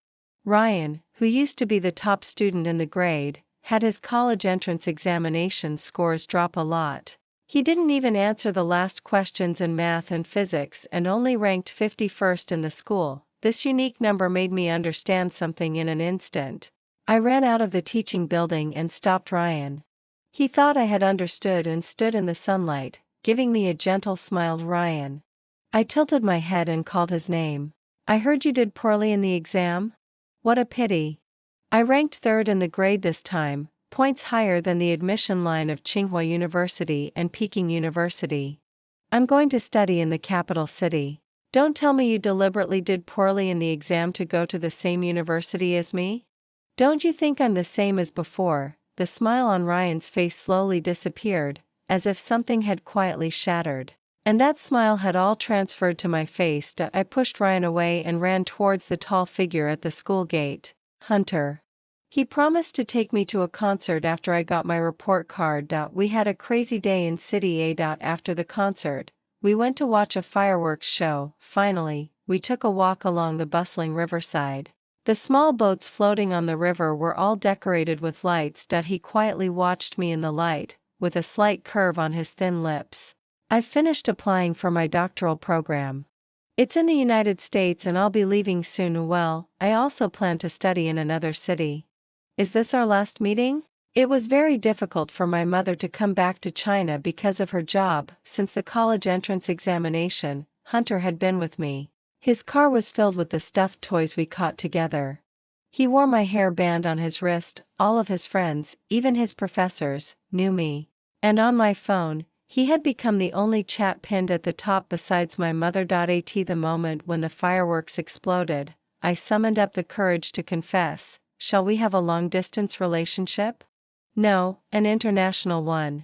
Ryan, who used to be the top student in the grade, had his college entrance examination scores drop a lot. He didn't even answer the last questions in math and physics and only ranked 51st in the school. This unique number made me understand something in an instant. I ran out of the teaching building and stopped Ryan. He thought I had understood and stood in the sunlight, giving me a gentle smile. Ryan. I tilted my head and called his name. I heard you did poorly in the exam? What a pity. I ranked third in the grade this time, points higher than the admission line of Tsinghua University and Peking University. I'm going to study in the capital city. Don't tell me you deliberately did poorly in the exam to go to the same university as me? Don't you think I'm the same as before? The smile on Ryan's face slowly disappeared, as if something had quietly shattered. And that smile had all transferred to my face. I pushed Ryan away and ran towards the tall figure at the school gate. Hunter. He promised to take me to a concert after I got my report card. We had a crazy day in City A. After the concert, we went to watch a fireworks show. Finally, we took a walk along the bustling riverside. The small boats floating on the river were all decorated with lights. He quietly watched me in the light, with a slight curve on his thin lips. I've finished applying for my doctoral program. It's in the United States and I'll be leaving soon. Well, I also plan to study in another city. Is this our last meeting? It was very difficult for my mother to come back to China because of her job. Since the college entrance examination, Hunter had been with me. His car was filled with the stuffed toys we caught together. He wore my hair band on his wrist. All of his friends, even his professors, knew me. And on my phone, he had become the only chat pinned at the top besides my mother. At the moment when the fireworks exploded, I summoned up the courage to confess, shall we have a long-distance relationship? No, an international one.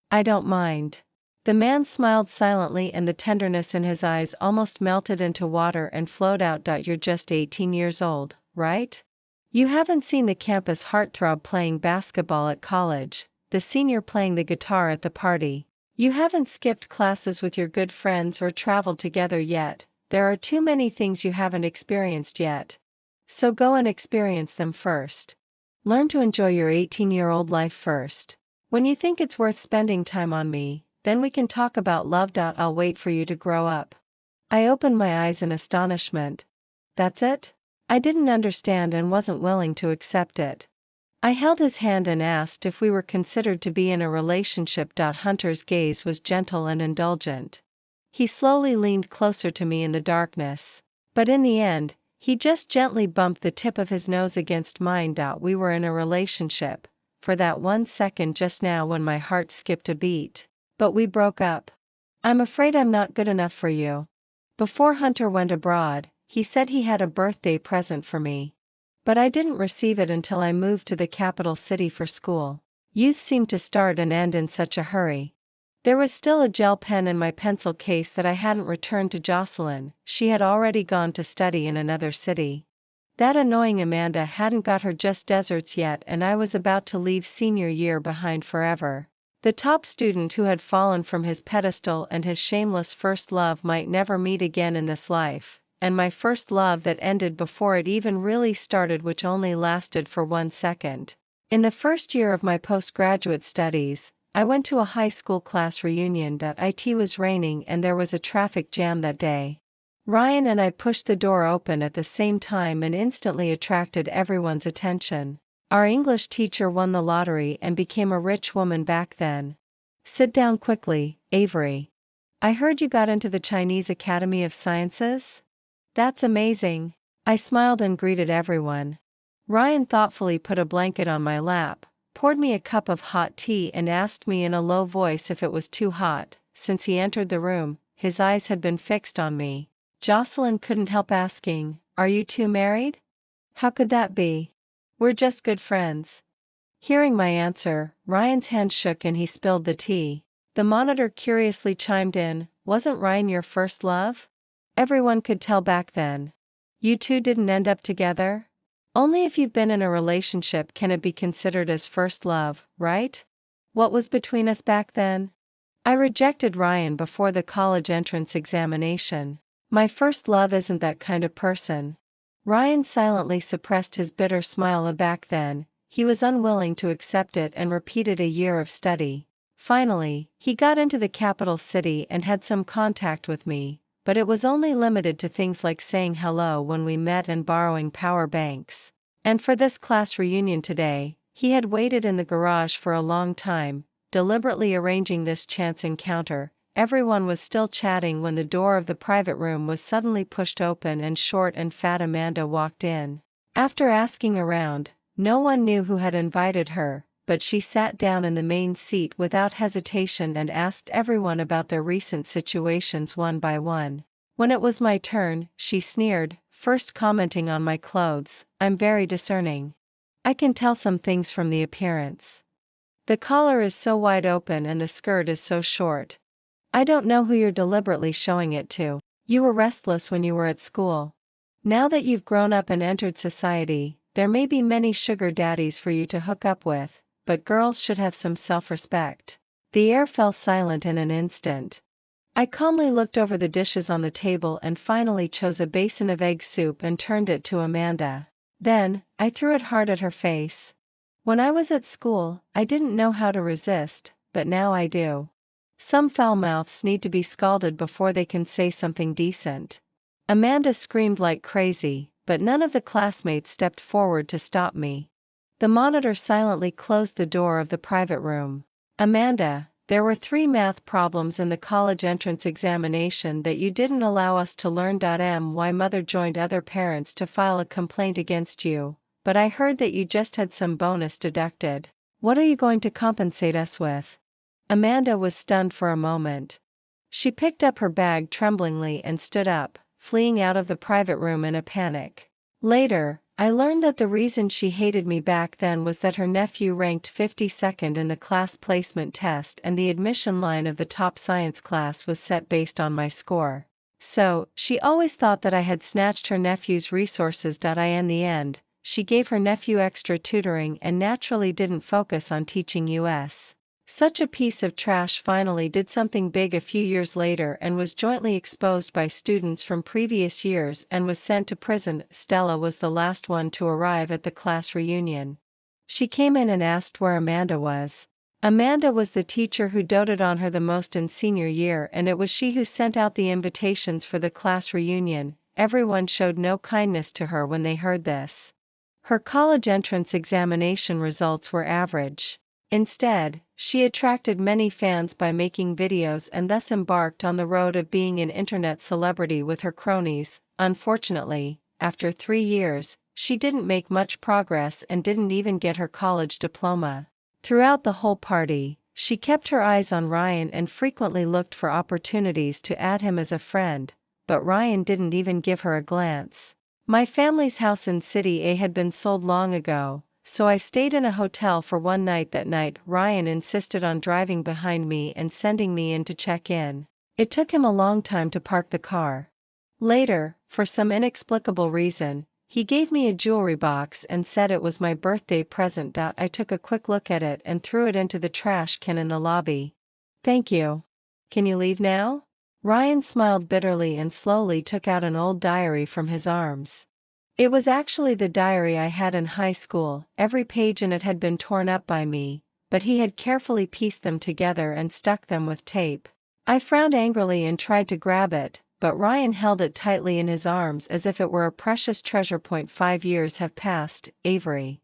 I don't mind. The man smiled silently and the tenderness in his eyes almost melted into water and flowed out. You're just 18 years old, right? You haven't seen the campus heartthrob playing basketball at college, the senior playing the guitar at the party. You haven't skipped classes with your good friends or traveled together yet. There are too many things you haven't experienced yet. So go and experience them first. Learn to enjoy your 18-year-old life first. When you think it's worth spending time on me, then we can talk about love. I'll wait for you to grow up. I opened my eyes in astonishment. That's it? I didn't understand and wasn't willing to accept it. I held his hand and asked if we were considered to be in a relationship. Hunter's gaze was gentle and indulgent. He slowly leaned closer to me in the darkness. But in the end, he just gently bumped the tip of his nose against mine. We were in a relationship, for that 1 second just now when my heart skipped a beat. But we broke up. I'm afraid I'm not good enough for you. Before Hunter went abroad, he said he had a birthday present for me. But I didn't receive it until I moved to the capital city for school. Youth seemed to start and end in such a hurry. There was still a gel pen in my pencil case that I hadn't returned to Jocelyn. She had already gone to study in another city. That annoying Amanda hadn't got her just desserts yet and I was about to leave senior year behind forever. The top student who had fallen from his pedestal and his shameless first love might never meet again in this life, and my first love that ended before it even really started, which only lasted for 1 second. In the first year of my postgraduate studies, I went to a high school class reunion. It was raining and there was a traffic jam that day. Ryan and I pushed the door open at the same time and instantly attracted everyone's attention. Our English teacher won the lottery and became a rich woman back then. Sit down quickly, Avery. I heard you got into the Chinese Academy of Sciences? That's amazing. I smiled and greeted everyone. Ryan thoughtfully put a blanket on my lap, poured me a cup of hot tea and asked me in a low voice if it was too hot. Since he entered the room, his eyes had been fixed on me. Jocelyn couldn't help asking, "Are you two married?" "How could that be? We're just good friends." Hearing my answer, Ryan's hand shook and he spilled the tea. The monitor curiously chimed in, "Wasn't Ryan your first love?" Everyone could tell back then. You two didn't end up together? Only if you've been in a relationship can it be considered as first love, right? What was between us back then? I rejected Ryan before the college entrance examination. My first love isn't that kind of person. Ryan silently suppressed his bitter smile. Back then, he was unwilling to accept it and repeated a year of study. Finally, he got into the capital city and had some contact with me, but it was only limited to things like saying hello when we met and borrowing power banks. And for this class reunion today, he had waited in the garage for a long time, deliberately arranging this chance encounter. Everyone was still chatting when the door of the private room was suddenly pushed open and short and fat Amanda walked in. After asking around, no one knew who had invited her, but she sat down in the main seat without hesitation and asked everyone about their recent situations one by one. When it was my turn, she sneered, first commenting on my clothes. "I'm very discerning. I can tell some things from the appearance. The collar is so wide open and the skirt is so short. I don't know who you're deliberately showing it to. You were restless when you were at school. Now that you've grown up and entered society, there may be many sugar daddies for you to hook up with, but girls should have some self-respect." The air fell silent in an instant. I calmly looked over the dishes on the table and finally chose a basin of egg soup and turned it to Amanda. Then, I threw it hard at her face. When I was at school, I didn't know how to resist, but now I do. Some foul mouths need to be scalded before they can say something decent. Amanda screamed like crazy, but none of the classmates stepped forward to stop me. The monitor silently closed the door of the private room. Amanda, there were 3 math problems in the college entrance examination that you didn't allow us to learn. My mother joined other parents to file a complaint against you, but I heard that you just had some bonus deducted. What are you going to compensate us with? Amanda was stunned for a moment. She picked up her bag tremblingly and stood up, fleeing out of the private room in a panic. Later, I learned that the reason she hated me back then was that her nephew ranked 52nd in the class placement test and the admission line of the top science class was set based on my score. So, she always thought that I had snatched her nephew's resources. In the end, she gave her nephew extra tutoring and naturally didn't focus on teaching US. Such a piece of trash finally did something big a few years later and was jointly exposed by students from previous years and was sent to prison. Stella was the last one to arrive at the class reunion. She came in and asked where Amanda was. Amanda was the teacher who doted on her the most in senior year, and it was she who sent out the invitations for the class reunion. Everyone showed no kindness to her when they heard this. Her college entrance examination results were average. Instead, she attracted many fans by making videos and thus embarked on the road of being an internet celebrity with her cronies. Unfortunately, after 3 years, she didn't make much progress and didn't even get her college diploma. Throughout the whole party, she kept her eyes on Ryan and frequently looked for opportunities to add him as a friend, but Ryan didn't even give her a glance. My family's house in City A had been sold long ago, so I stayed in a hotel for one night. That night, Ryan insisted on driving behind me and sending me in to check in. It took him a long time to park the car. Later, for some inexplicable reason, he gave me a jewelry box and said it was my birthday present. I took a quick look at it and threw it into the trash can in the lobby. Thank you. Can you leave now? Ryan smiled bitterly and slowly took out an old diary from his arms. It was actually the diary I had in high school. Every page in it had been torn up by me, but he had carefully pieced them together and stuck them with tape. I frowned angrily and tried to grab it, but Ryan held it tightly in his arms as if it were a precious treasure. 5 years have passed, Avery.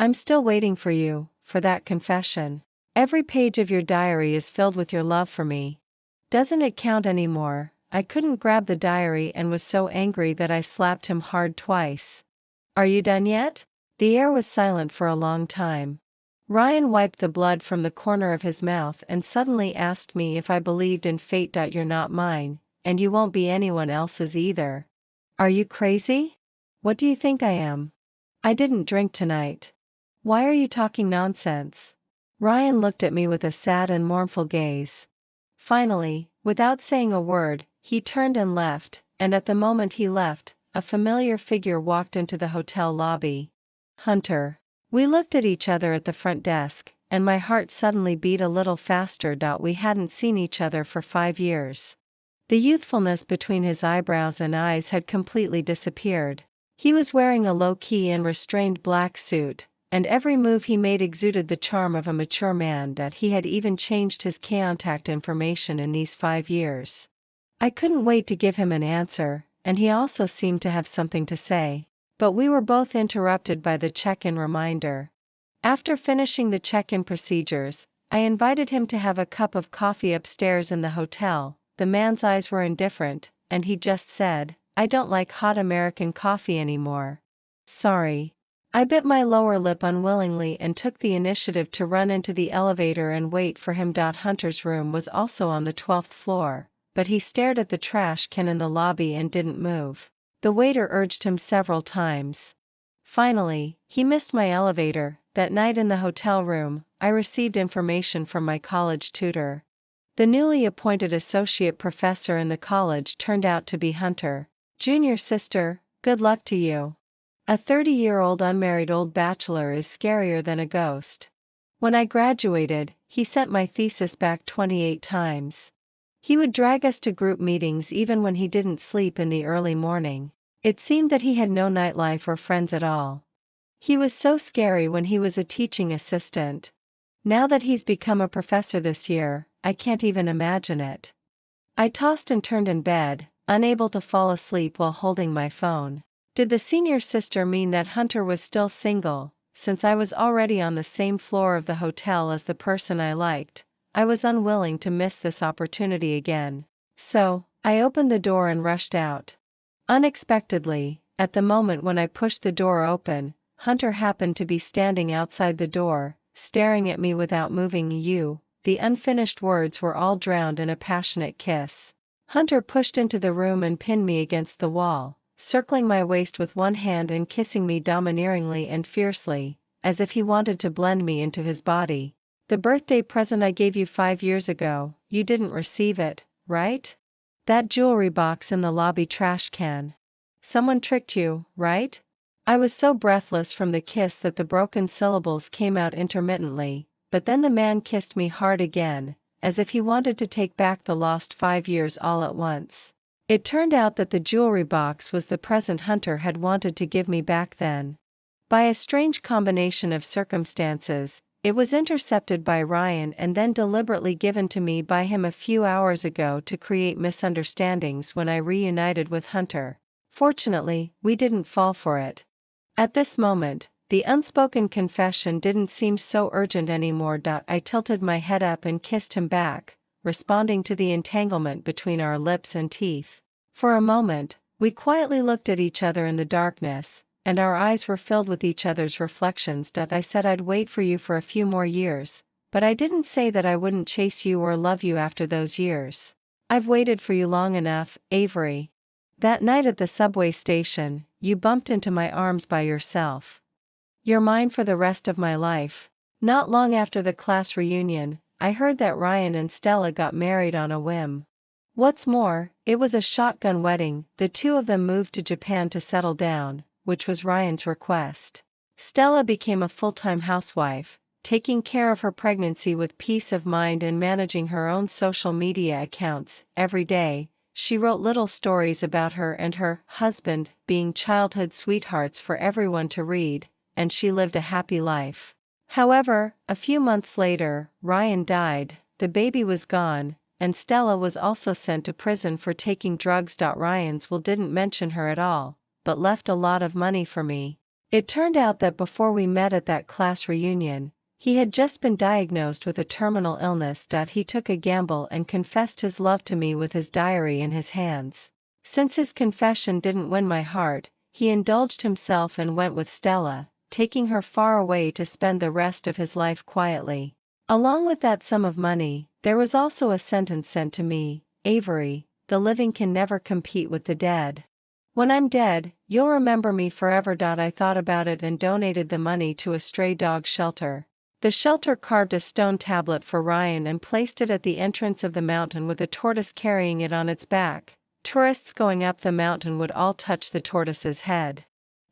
I'm still waiting for you, for that confession. Every page of your diary is filled with your love for me. Doesn't it count anymore? I couldn't grab the diary and was so angry that I slapped him hard twice. Are you done yet? The air was silent for a long time. Ryan wiped the blood from the corner of his mouth and suddenly asked me if I believed in fate. You're not mine, and you won't be anyone else's either. Are you crazy? What do you think I am? I didn't drink tonight. Why are you talking nonsense? Ryan looked at me with a sad and mournful gaze. Finally, without saying a word, he turned and left, and at the moment he left, a familiar figure walked into the hotel lobby. Hunter. We looked at each other at the front desk, and my heart suddenly beat a little faster. We hadn't seen each other for 5 years. The youthfulness between his eyebrows and eyes had completely disappeared. He was wearing a low-key and restrained black suit, and every move he made exuded the charm of a mature man. He had even changed his contact information in these 5 years. I couldn't wait to give him an answer, and he also seemed to have something to say. But we were both interrupted by the check-in reminder. After finishing the check-in procedures, I invited him to have a cup of coffee upstairs in the hotel. The man's eyes were indifferent, and he just said, "I don't like hot American coffee anymore." Sorry. I bit my lower lip unwillingly and took the initiative to run into the elevator and wait for him. Hunter's room was also on the 12th floor, but he stared at the trash can in the lobby and didn't move. The waiter urged him several times. Finally, he missed my elevator. That night in the hotel room, I received information from my college tutor. The newly appointed associate professor in the college turned out to be Hunter. Junior sister, good luck to you. A 30-year-old unmarried old bachelor is scarier than a ghost. When I graduated, he sent my thesis back 28 times. He would drag us to group meetings even when he didn't sleep in the early morning. It seemed that he had no nightlife or friends at all. He was so scary when he was a teaching assistant. Now that he's become a professor this year, I can't even imagine it. I tossed and turned in bed, unable to fall asleep while holding my phone. Did the senior sister mean that Hunter was still single? Since I was already on the same floor of the hotel as the person I liked, I was unwilling to miss this opportunity again. So, I opened the door and rushed out. Unexpectedly, at the moment when I pushed the door open, Hunter happened to be standing outside the door, staring at me without moving. The unfinished words were all drowned in a passionate kiss. Hunter pushed into the room and pinned me against the wall, circling my waist with one hand and kissing me domineeringly and fiercely, as if he wanted to blend me into his body. The birthday present I gave you 5 years ago, you didn't receive it, right? That jewelry box in the lobby trash can. Someone tricked you, right? I was so breathless from the kiss that the broken syllables came out intermittently, but then the man kissed me hard again, as if he wanted to take back the lost 5 years all at once. It turned out that the jewelry box was the present Hunter had wanted to give me back then. By a strange combination of circumstances, it was intercepted by Ryan and then deliberately given to me by him a few hours ago to create misunderstandings when I reunited with Hunter. Fortunately, we didn't fall for it. At this moment, the unspoken confession didn't seem so urgent anymore. I tilted my head up and kissed him back, responding to the entanglement between our lips and teeth. For a moment, we quietly looked at each other in the darkness, and our eyes were filled with each other's reflections. I said I'd wait for you for a few more years, but I didn't say that I wouldn't chase you or love you after those years. I've waited for you long enough, Avery. That night at the subway station, you bumped into my arms by yourself. You're mine for the rest of my life. Not long after the class reunion, I heard that Ryan and Stella got married on a whim. What's more, it was a shotgun wedding. The two of them moved to Japan to settle down, which was Ryan's request. Stella became a full-time housewife, taking care of her pregnancy with peace of mind and managing her own social media accounts. Every day, she wrote little stories about her and her husband being childhood sweethearts for everyone to read, and she lived a happy life. However, a few months later, Ryan died, the baby was gone, and Stella was also sent to prison for taking drugs. Ryan's will didn't mention her at all, but left a lot of money for me. It turned out that before we met at that class reunion, he had just been diagnosed with a terminal illness. He took a gamble and confessed his love to me with his diary in his hands. Since his confession didn't win my heart, he indulged himself and went with Stella, taking her far away to spend the rest of his life quietly. Along with that sum of money, there was also a sentence sent to me: Avery, the living can never compete with the dead. When I'm dead, you'll remember me forever. I thought about it and donated the money to a stray dog shelter. The shelter carved a stone tablet for Ryan and placed it at the entrance of the mountain with a tortoise carrying it on its back. Tourists going up the mountain would all touch the tortoise's head,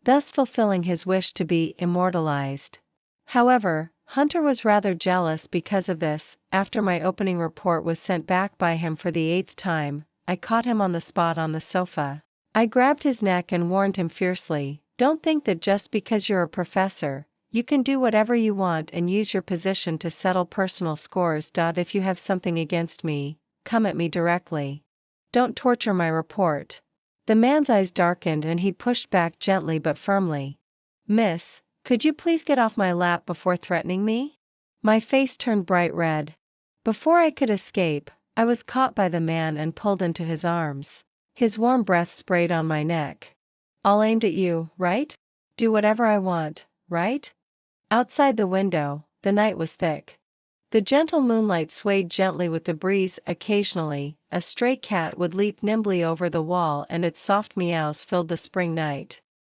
thus fulfilling his wish to be immortalized. However, Hunter was rather jealous because of this. After my opening report was sent back by him for the 8th time, I caught him on the spot on the sofa. I grabbed his neck and warned him fiercely, "Don't think that just because you're a professor, you can do whatever you want and use your position to settle personal scores. If you have something against me, come at me directly. Don't torture my report." The man's eyes darkened and he pushed back gently but firmly. "Miss, could you please get off my lap before threatening me?" My face turned bright red. Before I could escape, I was caught by the man and pulled into his arms. His warm breath sprayed on my neck. "All aimed at you, right? Do whatever I want, right?" Outside the window, the night was thick. The gentle moonlight swayed gently with the breeze. Occasionally, a stray cat would leap nimbly over the wall and its soft meows filled the spring night.